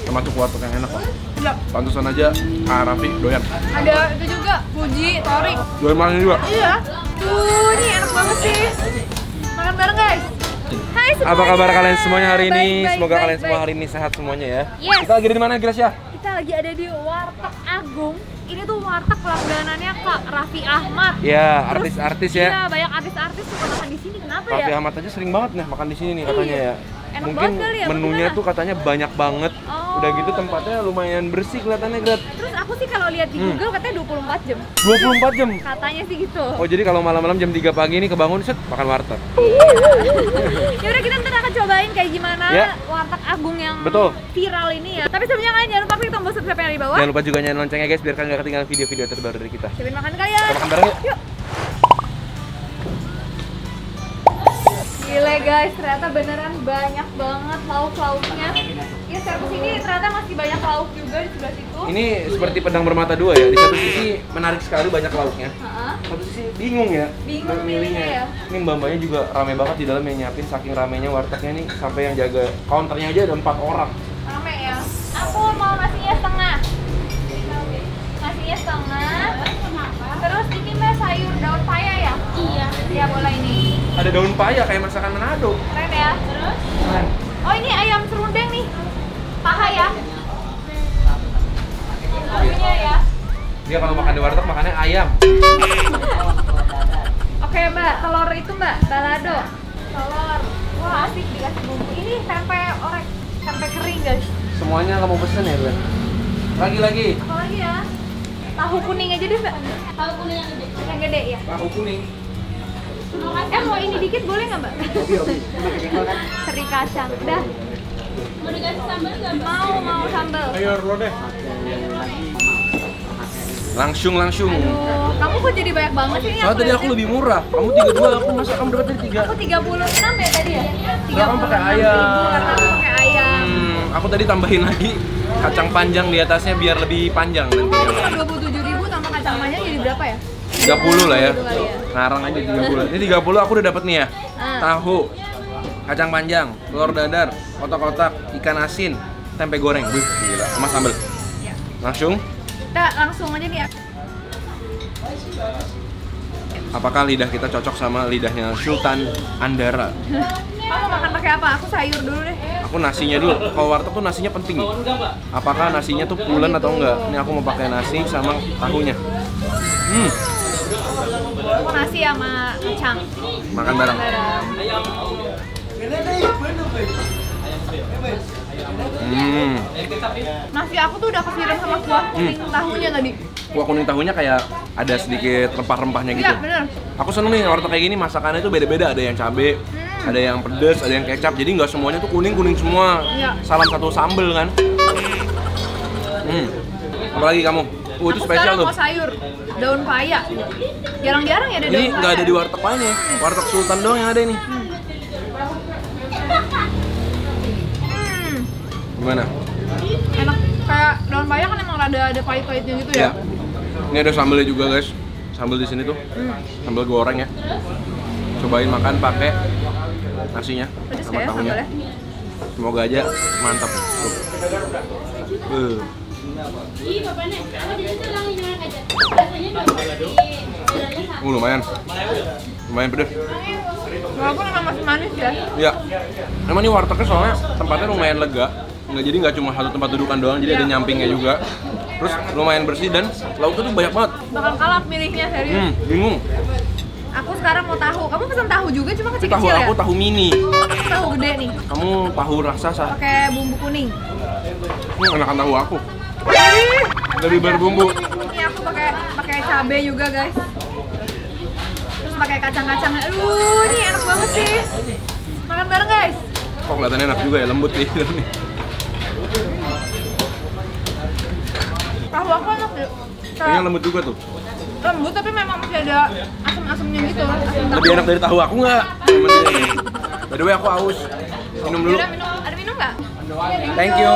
termasuk warteg yang enak lah. Iya. Pantesan aja Kak Raffi doyan. Ada itu juga, Fuji, Torik. Doyan makan juga. Iya. Tuh, ini enak banget sih. Makan bareng guys. Hai semuanya. Apa kabar kalian semuanya hari ini? Baik, Semoga kalian baik. semua hari ini sehat semuanya ya. Yes. Kita lagi di mana, Gracia? Kita lagi ada di Warteg Agung. Ini tuh warteg langganannya Kak Raffi Ahmad. Ya, Terus, artis-artis ya. Iya, banyak artis-artis suka makan di sini. Kenapa Raffi ya? Ahmad aja sering banget nih makan di sini nih katanya ya. Enak Mungkin banget kali ya, menunya beneran. tuh katanya banyak banget. Oh. Udah gitu tempatnya lumayan bersih kelihatannya, Grat. Terus aku sih kalau lihat di Google katanya 24 jam. 24 jam. Katanya sih gitu. Oh, jadi kalau malam-malam jam 3 pagi ini kebangun set makan warteg. Ya udah kita ntar akan cobain kayak gimana Ya. warteg Agung yang Betul. viral ini ya. Tapi sebelumnya kalian jangan lupa klik tombol subscribe yang ada di bawah. Jangan lupa juga nyalain loncengnya guys biar kalian gak ketinggalan video-video terbaru dari kita. Siapin makan kalian. Kita makan bareng yuk. Yuk. Gile guys, ternyata beneran banyak banget lauk-lauknya. Ya servis ini ternyata masih banyak lauk juga di sebelah situ. Ini seperti pedang bermata dua ya. Di satu sisi menarik sekali banyak lauknya. Heeh. Satu sisi bingung ya. Bingung milihnya. milihnya ya. Ini mbak-mbaknya juga rame banget di dalam yang nyiapin, saking ramenya wartegnya nih sampai yang jaga counternya aja ada 4 orang. Rame ya. Aku mau nasinya setengah. Nasinya setengah. Terus ini mbak sayur daun paya ya? Iya. Iya boleh ini. Ada daun paya kayak masakan Manado. Keren ya. Terus? Keren. Oh ini ayam serundeng nih. Paha ya. Bumbunya ya. Dia kalau makan di warteg makannya ayam. Oke mbak, telur itu mbak, balado. Telur. Wah asik dikasih bumbu. Ini tempe orek, tempe kering guys. Semuanya kamu pesen ya, Glenn? Lagi-lagi. Apa lagi ya? Tahu kuning aja deh mbak. Tahu kuning yang gede. Yang gede ya. Tahu kuning. Mau ini dikit boleh nggak mbak? Teri kacang. Udah. Mau dikasih sambal nggak mbak? Mau sambal. Sayur lo deh. Langsung. Aduh, kamu kok jadi banyak banget sih ini? Soalnya tadi aku lebih murah. Kamu 32, aku masa kamu dapat dari 3. Aku 36 ya tadi ya? Enggak, kamu pakai ayam. Karena aku pakai ayam. Aku tadi tambahin lagi kacang panjang di atasnya biar lebih panjang nanti. 27.000 tambah kacang panjang jadi berapa ya? 30 lah ya. Gitu kali ya. Ngarang aja 30. Ini 30 aku udah dapet nih ya. Tahu, kacang panjang, telur dadar, kotak-kotak, ikan asin, tempe goreng. Wih, gila. Sama sambal. Ya. Langsung. Kita langsung aja nih ya. Apakah lidah kita cocok sama lidahnya Sultan Andara? Kamu makan pakai apa? Aku sayur dulu deh. Aku nasinya dulu. Kalau warteg tuh nasinya penting nih. Apakah nasinya tuh pulen atau enggak? Ini aku mau pakai nasi sama tahunya. Aku nasi sama kacang. Makan bareng. Nasi aku tuh udah kesiram sama kuah kuning tahunya tadi. Kuah kuning tahunya kayak ada sedikit rempah-rempahnya gitu. Iya bener. Aku seneng nih warteg kayak gini, masakannya tuh beda-beda. Ada yang cabe, ada yang pedes, ada yang kecap. Jadi nggak semuanya tuh kuning-kuning semua. Iya. Salam satu sambel kan. Apalagi kamu? Itu Aku spesial sekarang tuh. mau sayur daun paya. Jarang-jarang ya ada daun Ini paya. nggak ada di warteg lainnya. Warteg Sultan doang yang ada ini. Gimana? Enak. Kayak daun paya kan emang ada pahit-pahitnya gitu ya. Ya. Ini ada sambelnya juga guys. Sambel di sini tuh. Sambel goreng ya. Cobain makan pakai nasinya Pedes sama ya tahunya. sambalnya. Semoga aja mantap. Tuh. Lumayan. Lumayan pedes. Walaupun emang masih manis ya. Ya. Emang ini wartegnya soalnya tempatnya lumayan lega. Jadi nggak cuma satu tempat dudukan doang, jadi ada nyampingnya juga. Terus lumayan bersih dan lauknya tuh banyak banget. Bakal kalah milihnya serius. Bingung. Aku sekarang mau tahu. Kamu pesan tahu juga cuma Tahu kecil-kecil ya? aku tahu mini. Aku tahu gede nih. Kamu tahu raksasa. Pakai bumbu kuning. Enakan tahu aku. Lebih berbumbu. Ini aku pakai cabe juga, guys. Terus pakai kacang-kacang. Aduh, ini enak banget sih. Makan bareng, guys. Kok kelihatannya enak juga ya, lembut nih. Tahu aku enak deh. Kayaknya lembut juga tuh. Lembut tapi memang masih ada asam-asamnya gitu. Asam Lebih enak dari tahu aku nggak? By the way aku haus. Minum dulu. Ada minum? Ada minum nggak? Thank you.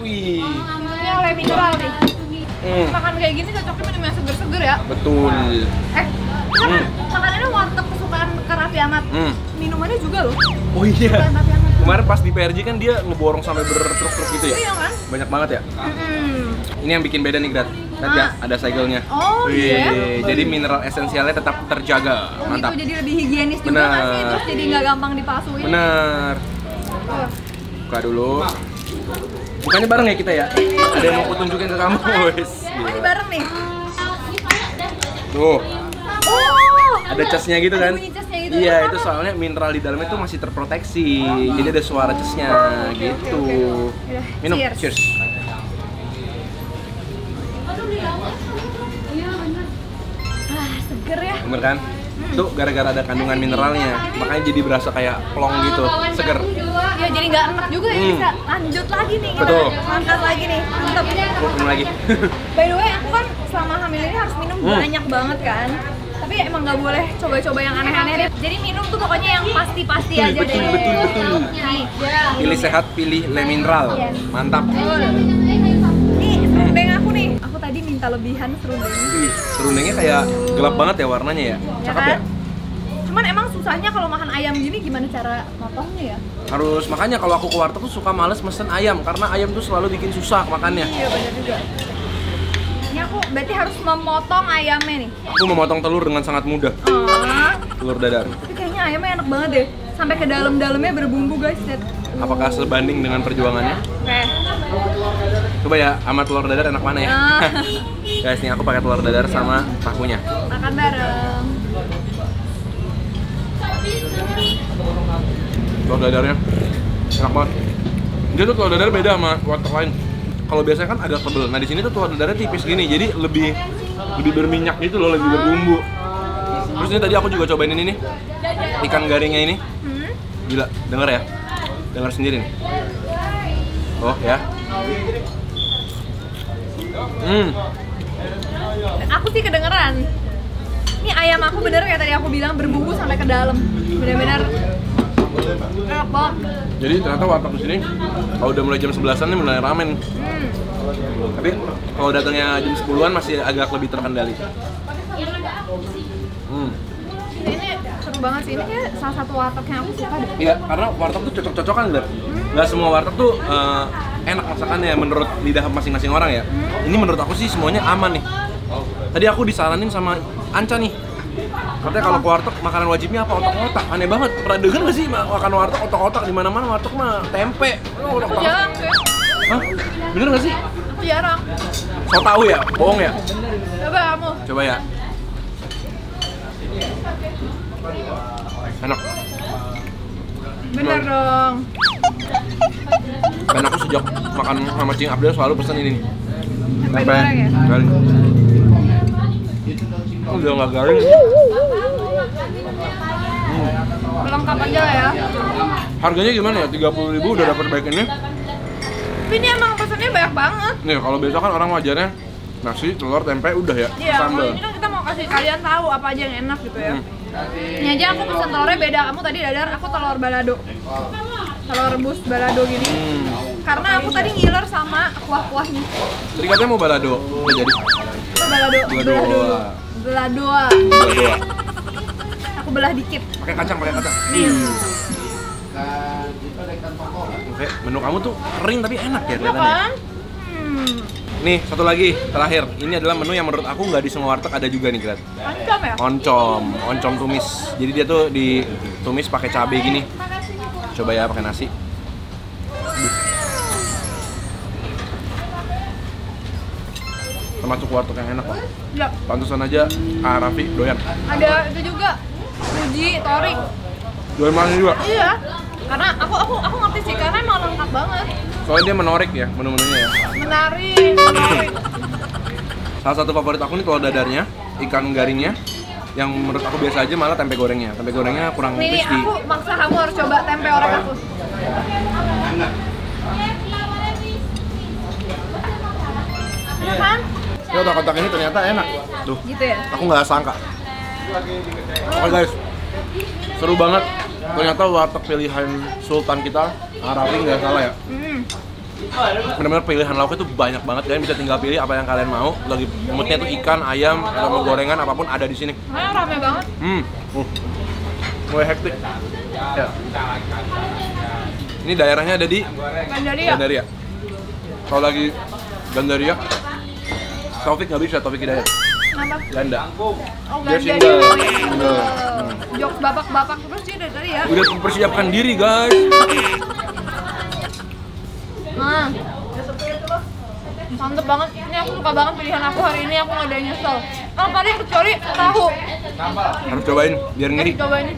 Wih. Ini oleh mineral nih. Makan kayak gini cocoknya minum yang seger-seger ya. Betul. Makanannya warteg kesukaan Kak Raffi Ahmad. Minumannya juga loh. Oh iya. Kesukaan Raffi Ahmad. Kemarin pas di PRJ kan dia ngeborong sampai bertruk-truk gitu ya? Iya kan? banyak banget ya. Ini yang bikin beda nih, Grat. Lihat ya, ada segelnya. Oh iya. Jadi mineral esensialnya tetap terjaga. Oh, Mantap. gitu, jadi lebih higienis juga Bener. kan sih, terus jadi nggak gampang dipalsuin. Bener. Buka dulu. Bukannya bareng ya kita ya? Ada yang mau aku tunjukin ke kamu, wes. Oh, ini bareng nih. Tuh, Oh, ada casnya gitu kan? Ada bunyi casnya gitu. Iya, Apa? itu soalnya mineral di dalamnya tuh masih terproteksi. Jadi ada suara casnya gitu. Yaudah, Minum, cheers. cheers. Seger ya. Bener kan? Itu gara-gara ada kandungan mineralnya, makanya jadi berasa kayak plong gitu, seger. Ya jadi nggak enak juga ya, bisa lanjut lagi nih kita. Betul. Angkat lagi nih. Mantap. Minum lagi. By the way, aku kan selama hamil ini harus minum banyak banget kan. Tapi emang nggak boleh coba-coba yang aneh-aneh deh. Jadi minum tuh pokoknya yang pasti-pasti aja Betul, deh. betul. Nih, Pilih sehat, pilih le mineral. Yes. Mantap. betul. Nih, serundeng aku nih. Aku tadi minta lebihan serundeng. Wih, serundengnya kayak gelap banget ya warnanya ya. Cakep ya? Cuman emang susahnya kalau makan ayam gini gimana cara motongnya ya? Harus, makanya kalau aku ke warteg tuh suka males mesen ayam karena ayam tuh selalu bikin susah makannya. Iya benar juga. Ini aku berarti harus memotong ayamnya nih. Aku memotong telur dengan sangat mudah. Telur dadar. Tapi kayaknya ayamnya enak banget deh. Sampai ke dalam-dalamnya berbumbu guys. Apakah sebanding dengan perjuangannya? Oke. Coba ya, sama telur dadar enak mana ya? Guys, nih aku pakai telur dadar sama tahunya. Makan bareng. Telur dadarnya enak banget. Dia tuh telur dadar beda sama warteg lain. Kalau biasanya kan agak tebel. Nah di sini tuh telur dadarnya tipis gini, jadi lebih berminyak gitu loh, lebih berbumbu. Terus ini tadi aku juga cobain ini nih, ikan garingnya ini. Gila, denger ya, denger sendiri nih. Oh ya. Aku sih kedengeran. Ini ayam aku bener kayak tadi aku bilang berbumbu sampai ke dalam. Bener-bener enak banget. Jadi ternyata warteg di sini kalau udah mulai jam 11-an nih mulai ramen. Tapi kalau datangnya jam 10-an masih agak lebih terkendali. Ini seru banget sih. Ini kayak salah satu warteg yang aku suka deh. Iya, karena warteg tuh cocok-cocokan gitu. Nggak semua warteg tuh enak masakannya menurut lidah masing-masing orang ya. Ini menurut aku sih semuanya aman nih. Tadi aku disaranin sama Anca nih. Katanya kalau ke warteg makanan wajibnya apa? Otak-otak. Aneh banget. Pernah denger nggak sih makan warteg otak-otak di mana-mana warteg mah tempe. Aku jarang sih. Hah? Bener nggak sih? Aku jarang. So tahu ya? Bohong ya? Coba kamu. Coba ya. Enak. Bener dong. Dan aku sejak makan sama Cing Abdel selalu pesen ini. Tempe goreng ya? Garing. Oh, udah nggak garing. Lengkap aja lah ya. Harganya gimana ya? 30.000 udah dapat baik ini. Tapi ini emang pesannya banyak banget. Nih, kalau biasa kan orang wajarnya nasi, telur, tempe, udah ya. Iya, Sambal. ini kan kita mau kasih kalian tahu apa aja yang enak gitu ya. Ini aja aku pesen telurnya beda. Kamu tadi dadar, aku telur balado. Telur rebus balado gini. Karena aku tadi ngiler sama kuah-kuahnya. Tadi katanya mau balado, nggak jadi. Itu balado. Beladoa. Balado. Aku belah dikit. Pakai kacang. Oke, menu kamu tuh kering tapi enak ya Iya kelihatannya. kan? Nih, satu lagi terakhir. Ini adalah menu yang menurut aku nggak di semua warteg ada juga nih, Grat. Oncom ya? Oncom tumis. Jadi dia tuh ditumis pakai cabai gini. Coba ya pakai nasi. Termasuk warteg yang enak kok. Iya. Pantesan aja Kak Raffi doyan. Ada itu juga. Uji, tori. Doyan mana juga? Iya. Karena aku ngerti sih karena emang lengkap banget. Soalnya dia menorik ya menu-menunya ya. Menarik. Salah satu favorit aku nih telur dadarnya, ikan garingnya. Yang menurut aku biasa aja malah tempe gorengnya. Tempe gorengnya kurang Nih, crispy. aku maksa kamu harus coba tempe orek aku. Enak kan? Ya otak-otak ini ternyata enak. Tuh, Gitu ya? aku nggak sangka. Oke guys, seru banget. Ternyata warteg pilihan Sultan kita, Arafi nggak salah ya. Benar-benar pilihan lauk itu banyak banget. Kalian bisa tinggal pilih apa yang kalian mau. Lagi moodnya tuh ikan, ayam, atau mau gorengan apapun ada di sini. Nah, rame banget. Mulai hektik. Ya. Ini daerahnya ada di Gandaria. Gandaria. Kalau lagi Gandaria, Taufik nggak bisa, Taufik Hidayat. Kenapa? Ganda. Oh, Dia ganda single. single. Jokes bapak-bapak terus sih dari tadi ya. Udah mempersiapkan diri, guys. Nah, mantep banget. Ini aku suka banget pilihan aku hari ini. Aku nggak ada yang nyesel. Oh, paling kecuali tahu. Harus cobain biar ngiri. Coba ini.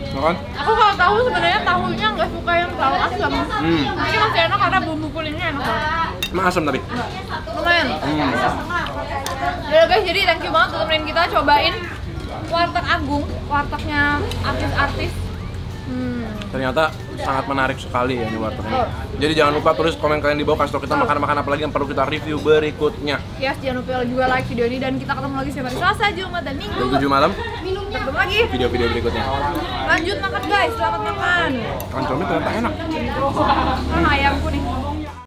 Makan? Aku kalau tahu sebenarnya tahunya nggak suka yang terlalu asam. Ini masih enak karena bumbu kuningnya enak banget. Emang asam tapi. Lumayan. Ya guys, jadi thank you banget udah temenin kita cobain warteg Agung, wartegnya artis-artis. Ternyata sangat menarik sekali ya ini warteg ini. Jadi jangan lupa tulis komen kalian di bawah, kasih tau kita makan apa lagi yang perlu kita review berikutnya. Yes, jangan lupa juga like video ini dan kita ketemu lagi setiap hari Selasa, Jumat, dan Minggu. Jam 7 malam, Kita ketemu lagi. video-video berikutnya. Lanjut makan guys, selamat makan. Kancornya ternyata enak.